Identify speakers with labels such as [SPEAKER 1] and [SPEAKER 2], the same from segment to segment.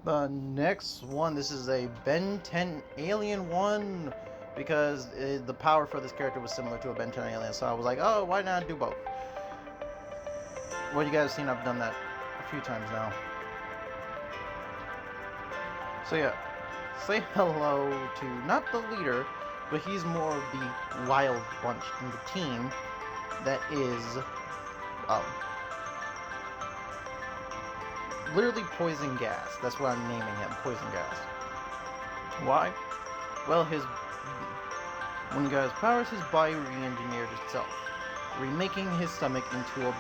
[SPEAKER 1] The next one, this is a Ben 10 Alien one, because the power for this character was similar to a Ben 10 Alien, so I was like, oh, why not do both? Well, you guys seen I've done that a few times now. So yeah, say hello to not the leader, but he's more of the wild bunch in the team. That is, literally poison gas. That's what I'm naming him, poison gas. Why? Well, when gas powers, his body re-engineered itself, remaking his stomach into a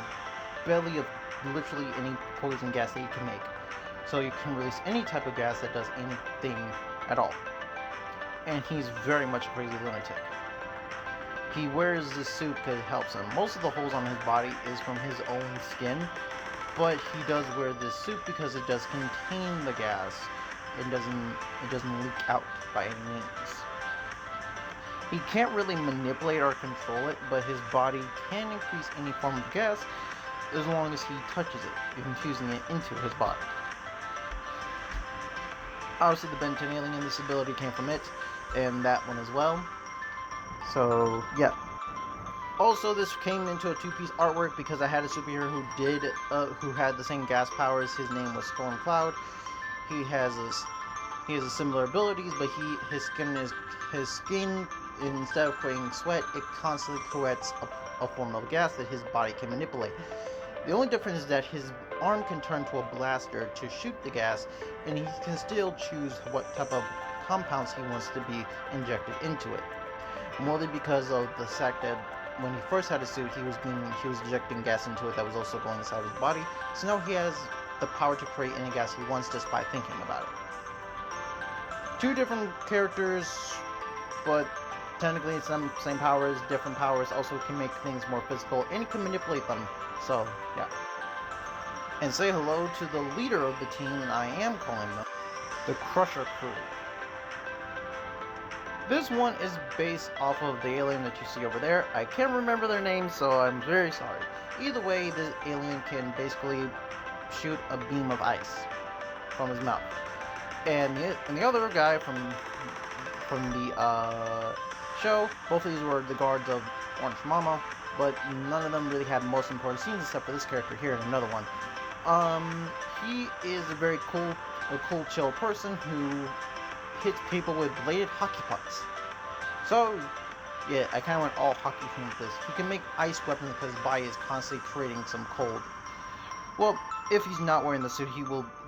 [SPEAKER 1] belly of literally any poison gas that he can make. So you can release any type of gas that does anything at all. And he's very much a crazy lunatic. He wears this suit because it helps him. Most of the holes on his body is from his own skin, but he does wear this suit because it does contain the gas. It doesn't leak out by any means. He can't really manipulate or control it, but his body can increase any form of gas as long as he touches it, infusing it into his body. Obviously, the Ben 10 Alien, this ability came from it, and that one as well. So, yeah. Also, this came into a two-piece artwork because I had a superhero who had the same gas powers. His name was Storm Cloud. He has similar abilities, but his skin instead of creating sweat, it constantly creates a form of gas that his body can manipulate. The only difference is that his arm can turn to a blaster to shoot the gas, and he can still choose what type of compounds he wants to be injected into it. Mostly because of the fact that when he first had a suit, he was injecting gas into it that was also going inside his body. So now he has the power to create any gas he wants just by thinking about it. Two different characters, but technically it's the same powers, different powers. Also can make things more physical, and he can manipulate them. So yeah. And say hello to the leader of the team, and I am calling them the Crusher Crew. This one is based off of the alien that you see over there. I can't remember their names, so I'm very sorry. Either way, this alien can basically shoot a beam of ice from his mouth. And the other guy from the show, both of these were the guards of Orange Mama, but none of them really had most important scenes except for this character here and another one. He is a very cool, chill person who hits people with bladed hockey pucks. So, yeah, I kind of went all hockey themed with this. He can make ice weapons because his body is constantly creating some cold. Well, if he's not wearing the suit,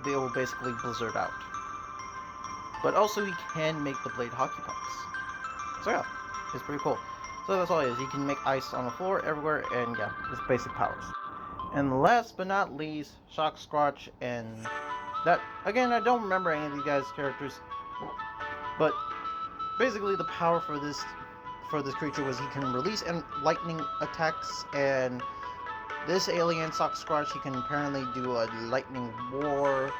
[SPEAKER 1] they will basically blizzard out. But also, he can make the bladed hockey pucks. So yeah, it's pretty cool. So that's all it is. He can make ice on the floor, everywhere, and yeah, it's basic powers. And last but not least, Shock Squatch, and that, again, I don't remember any of these guys' characters, but basically the power for this creature was he can release lightning attacks, and this alien Shock Squatch, he can apparently do a lightning war,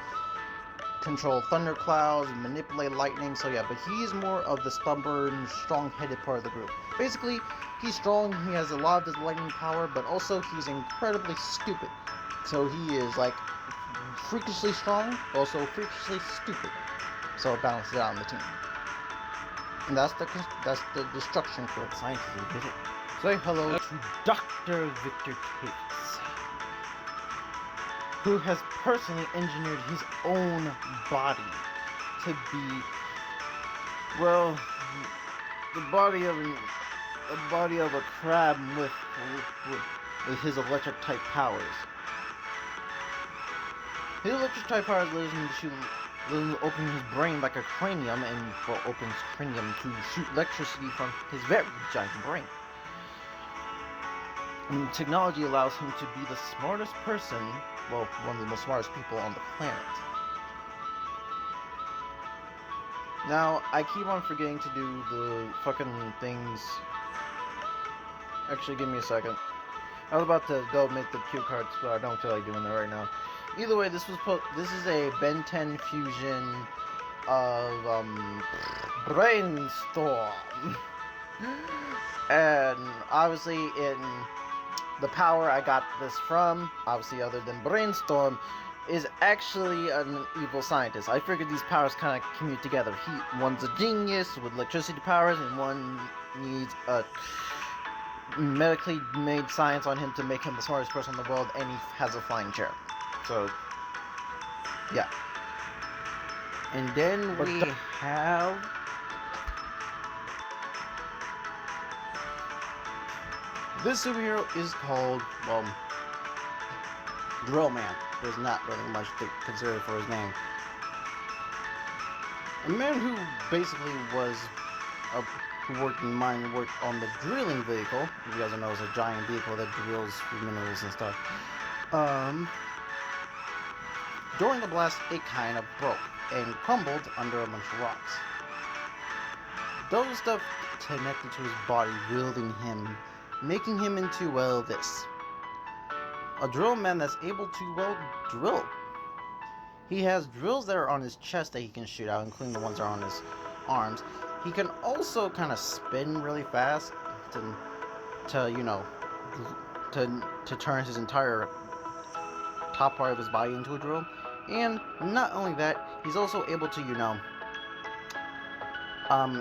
[SPEAKER 1] control thunderclouds, manipulate lightning. So yeah, but he's more of the stubborn, strong-headed part of the group. Basically, he's strong, he has a lot of this lightning power, but also he's incredibly stupid. So he is like freakishly strong, also freakishly stupid. So it balances it out on the team. And that's the destruction for it. Science, you get it. Say hello to Dr. Victor Cates, who has personally engineered his own body to be, well, the body of a crab with his electric type powers. His electric type powers allows him to shoot, open his brain like a cranium, and open his cranium to shoot electricity from his very giant brain. And technology allows him to be the smartest person, well, one of the most smartest people on the planet. Now, I keep on forgetting to do the fucking things. Actually, give me a second. I was about to go make the cue cards, but I don't feel like doing that right now. Either way, this is a Ben 10 fusion of Brainstorm, and obviously in the power I got this from, obviously other than Brainstorm, is actually an evil scientist. I figured these powers kind of commute together. One's a genius with electricity powers, and one needs a medically made science on him to make him the smartest person in the world, and he has a flying chair. So, yeah. And then we have... This superhero is called, well, Drill Man. There's not really much to consider for his name. A man who basically who worked in mine, worked on the drilling vehicle. If you guys don't know, it's a giant vehicle that drills minerals and stuff. During the blast, it kind of broke and crumbled under a bunch of rocks. Those stuff connected to his body, wielding him, making him into, well, this. A drill man that's able to, well, drill. He has drills that are on his chest that he can shoot out, including the ones that are on his arms. He can also kind of spin really fast to you know, to turn his entire top part of his body into a drill. And not only that, he's also able to, you know,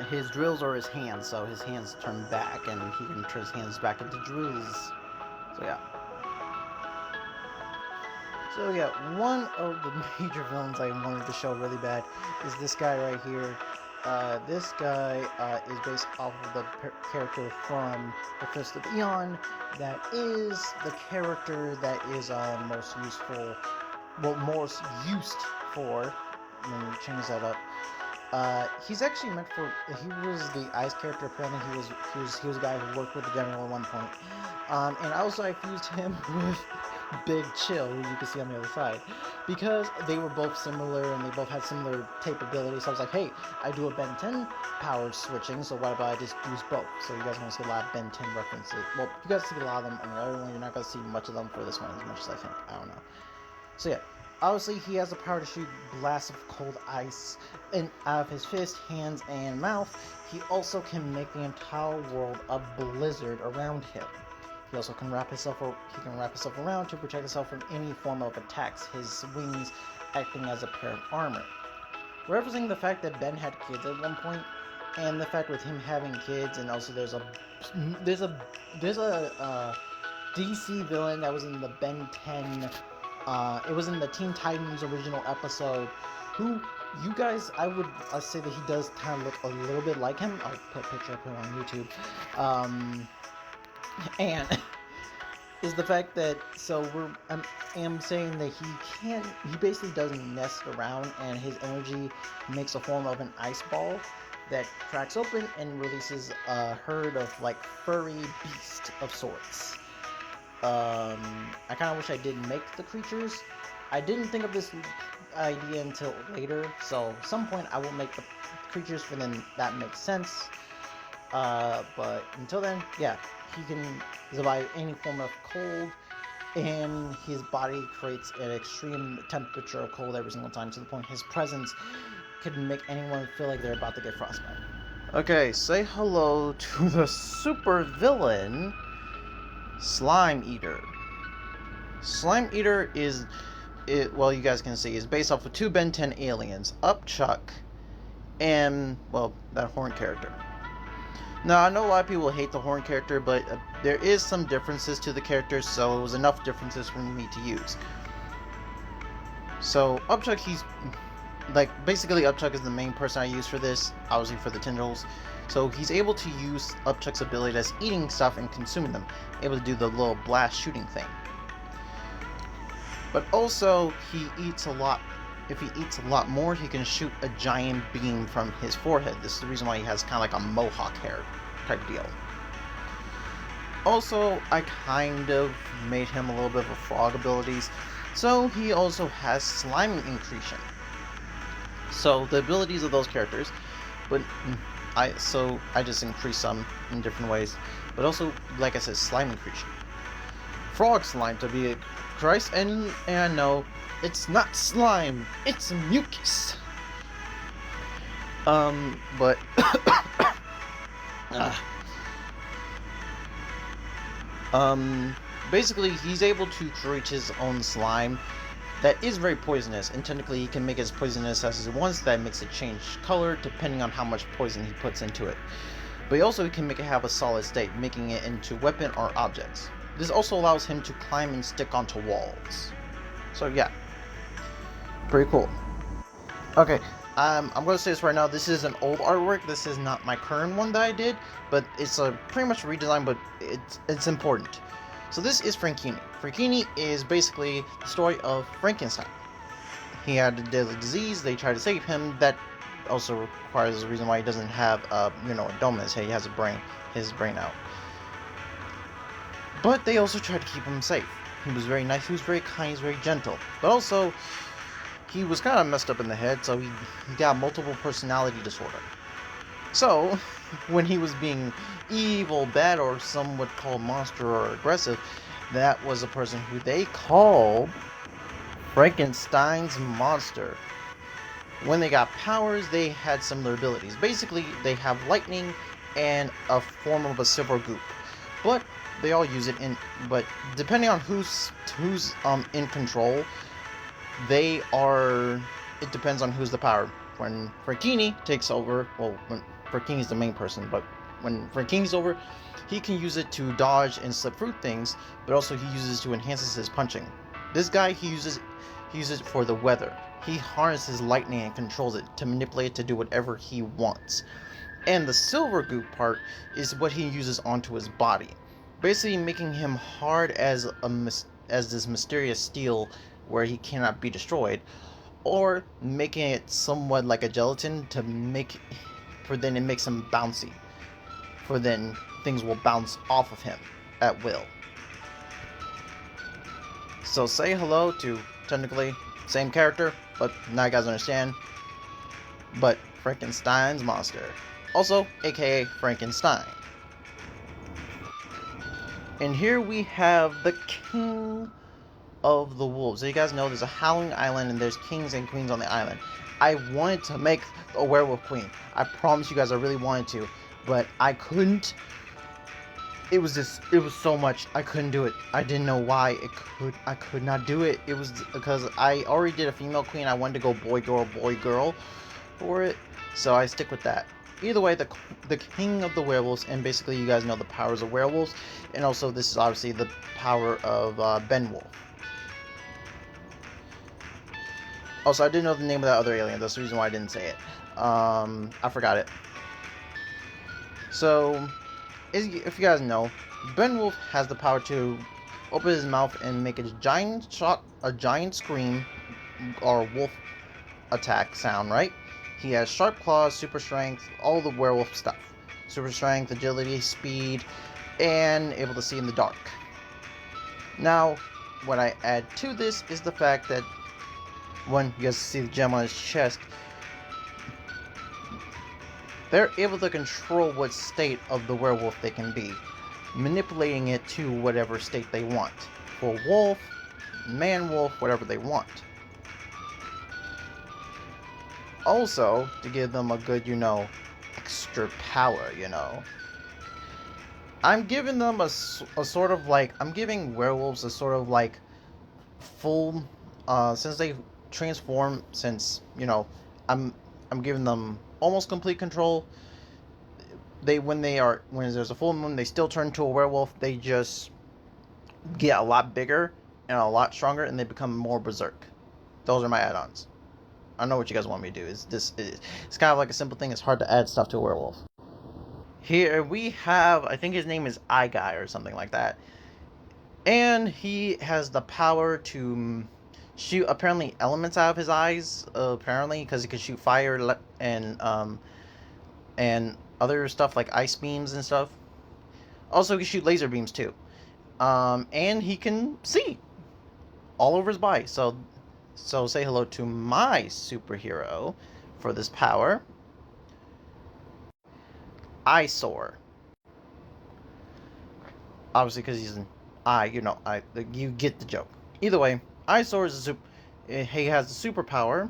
[SPEAKER 1] his drills are his hands, so his hands turn back, and he can turn his hands back into drills. So yeah, one of the major villains I wanted to show really bad is this guy right here. This guy is based off of the character from The Fist of Eon. That is the character that is most used for. Let me change that up. He's actually meant for. He was the ice character. Apparently, he was a guy who worked with the general at one point. And also I fused him with Big Chill, who you can see on the other side, because they were both similar and they both had similar capabilities. So I was like, hey, I do a Ben 10 powered switching, so why about I just use both? So you guys want to see a lot of Ben 10 references. Well, you guys see a lot of them on the other one. You're not going to see much of them for this one as much as I think. I don't know. So yeah, obviously he has the power to shoot blasts of cold ice out of his fist, hands, and mouth. He also can make the entire world a blizzard around him. He also can wrap himself around to protect himself from any form of attacks, his wings acting as a pair of armor. Referencing the fact that Ben had kids at one point, and the fact with him having kids, and also there's a DC villain that was in the Ben 10, it was in the Teen Titans original episode, who you guys, I would say that he does kind of look a little bit like him. I'll put a picture up here on YouTube. And is the fact that I'm saying that he basically doesn't nest around, and his energy makes a form of an ice ball that cracks open and releases a herd of like furry beast of sorts. I kind of wish I didn't make the creatures. I didn't think of this idea until later, so at some point I will make the creatures, and then that makes sense. But until then, yeah, he can survive any form of cold, and his body creates an extreme temperature of cold every single time, to the point his presence could make anyone feel like they're about to get frostbite. Okay, say hello to the super villain, Slime Eater. Slime Eater well, you guys can see, is based off of two Ben 10 aliens, Upchuck and, well, that horn character. Now, I know a lot of people hate the horn character, but there is some differences to the characters, so it was enough differences for me to use. So, Upchuck, basically Upchuck is the main person I use for this, obviously for the tendrils. So, he's able to use Upchuck's ability as eating stuff and consuming them, able to do the little blast shooting thing. But also, he eats a lot. If he eats a lot more, he can shoot a giant beam from his forehead. This is the reason why he has kind of like a mohawk hair type deal. Also, I kind of made him a little bit of a frog abilities, so he also has slime incretion. So the abilities of those characters, but I just increase some in different ways. But also, like I said, slime incretion. Frog slime to be Christ, and I know it's not slime, it's mucus. But basically he's able to create his own slime that is very poisonous, and technically he can make it as poisonous as he wants. That makes it change color depending on how much poison he puts into it. But he also can make it have a solid state, making it into weapon or objects. This also allows him to climb and stick onto walls. So yeah, pretty cool. Okay, I'm going to say this right now. This is an old artwork. This is not my current one that I did, but it's a pretty much redesign, but it's important. So this is Frankenstein. Frankenstein is basically the story of Frankenstein. He had a deadly disease. They tried to save him. That also requires a reason why he doesn't have a dome in his head. He has his brain out. But they also tried to keep him safe. He was very nice. He was very kind. He was very gentle. But also, he was kind of messed up in the head, so he got multiple personality disorder. So, when he was being evil, bad, or some would call monster or aggressive, that was a person who they called Frankenstein's monster. When they got powers, they had similar abilities. Basically, they have lightning and a form of a silver goop. But they all use it but depending on who's in control, it depends on who's the power. When Frankenstein takes over, when Frankenstein's the main person, but when Frankenstein's over, he can use it to dodge and slip through things, but also he uses it to enhance his punching. This guy, he uses it for the weather. He harnesses lightning and controls it to manipulate it to do whatever he wants. And the silver goop part is what he uses onto his body, basically making him hard as this mysterious steel where he cannot be destroyed, or making it somewhat like a gelatin for then it makes him bouncy. For then things will bounce off of him at will. So say hello to, technically, same character, but now you guys understand, but Frankenstein's monster. Also, aka Frankenstein. And here we have the king of the wolves. So you guys know there's a Howling Island and there's kings and queens on the island. I wanted to make a werewolf queen. I promise you guys I really wanted to, but I couldn't. It was so much. I couldn't do it. I didn't know why I could not do it. It was because I already did a female queen. I wanted to go boy girl for it. So I stick with that. Either way, the king of the werewolves, and basically you guys know the powers of werewolves, and also this is obviously the power of Benwolf. Also, I didn't know the name of that other alien. That's the reason why I didn't say it. I forgot it. So, if you guys know, Benwolf has the power to open his mouth and make a giant scream, or wolf attack sound, right? He has sharp claws, super strength, all the werewolf stuff. Super strength, agility, speed, and able to see in the dark. Now, what I add to this is the fact that when you guys see the gem on his chest, they're able to control what state of the werewolf they can be, manipulating it to whatever state they want. For wolf, man wolf, whatever they want. Also, to give them a good, extra power, I'm giving them a sort of like, I'm giving werewolves a sort of like full, since they transform, I'm giving them almost complete control. When there's a full moon, they still turn into a werewolf. They just get a lot bigger and a lot stronger, and they become more berserk. Those are my add-ons. I know what you guys want me to do. It's kind of like a simple thing. It's hard to add stuff to a werewolf. Here we have, I think his name is Eye Guy or something like that, and he has the power to shoot apparently elements out of his eyes. Apparently, because he can shoot fire and other stuff like ice beams and stuff. Also, he can shoot laser beams too, and he can see all over his body. So say hello to my superhero for this power, Eyesore. Obviously, because he's an eye, you get the joke. Either way, Eyesore is he has the superpower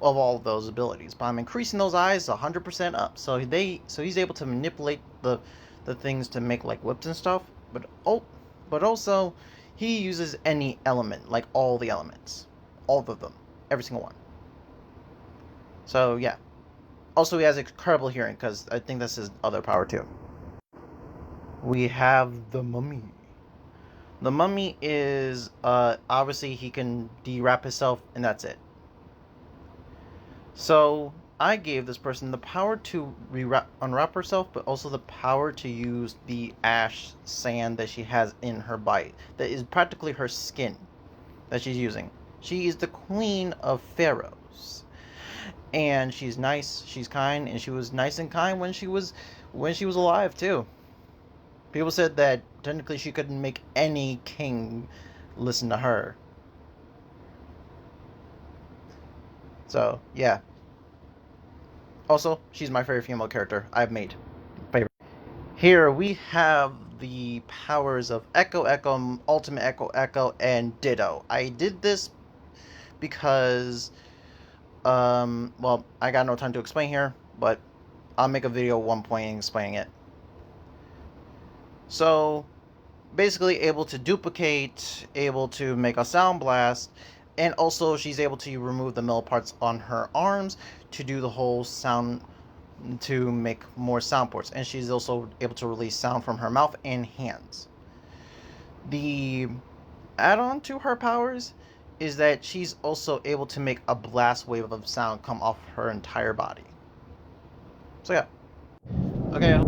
[SPEAKER 1] of all of those abilities. But I'm increasing those eyes 100% up, so he's able to manipulate the things to make like whips and stuff. But also, he uses any element, like all the elements. All of them. Every single one. So, yeah. Also, he has incredible hearing, because I think that's his other power, too. We have the Mummy. The Mummy is, obviously he can de-wrap himself, and that's it. So, I gave this person the power to unwrap herself, but also the power to use the ash sand that she has in her bite. That is practically her skin that she's using. She is the queen of pharaohs. And she's nice, she's kind, and she was nice and kind when she was alive too. People said that technically she couldn't make any king listen to her. So, yeah. Also, she's my favorite female character I've made. Favorite. Here we have the powers of Echo Echo, Ultimate Echo Echo, and Ditto. I did this because, well, I got no time to explain here, but I'll make a video at one point explaining it. So, basically able to duplicate, able to make a sound blast, and also she's able to remove the middle parts on her arms to do the whole sound, to make more sound ports. And she's also able to release sound from her mouth and hands. The add-on to her powers is that she's also able to make a blast wave of sound come off her entire body. So yeah. Okay.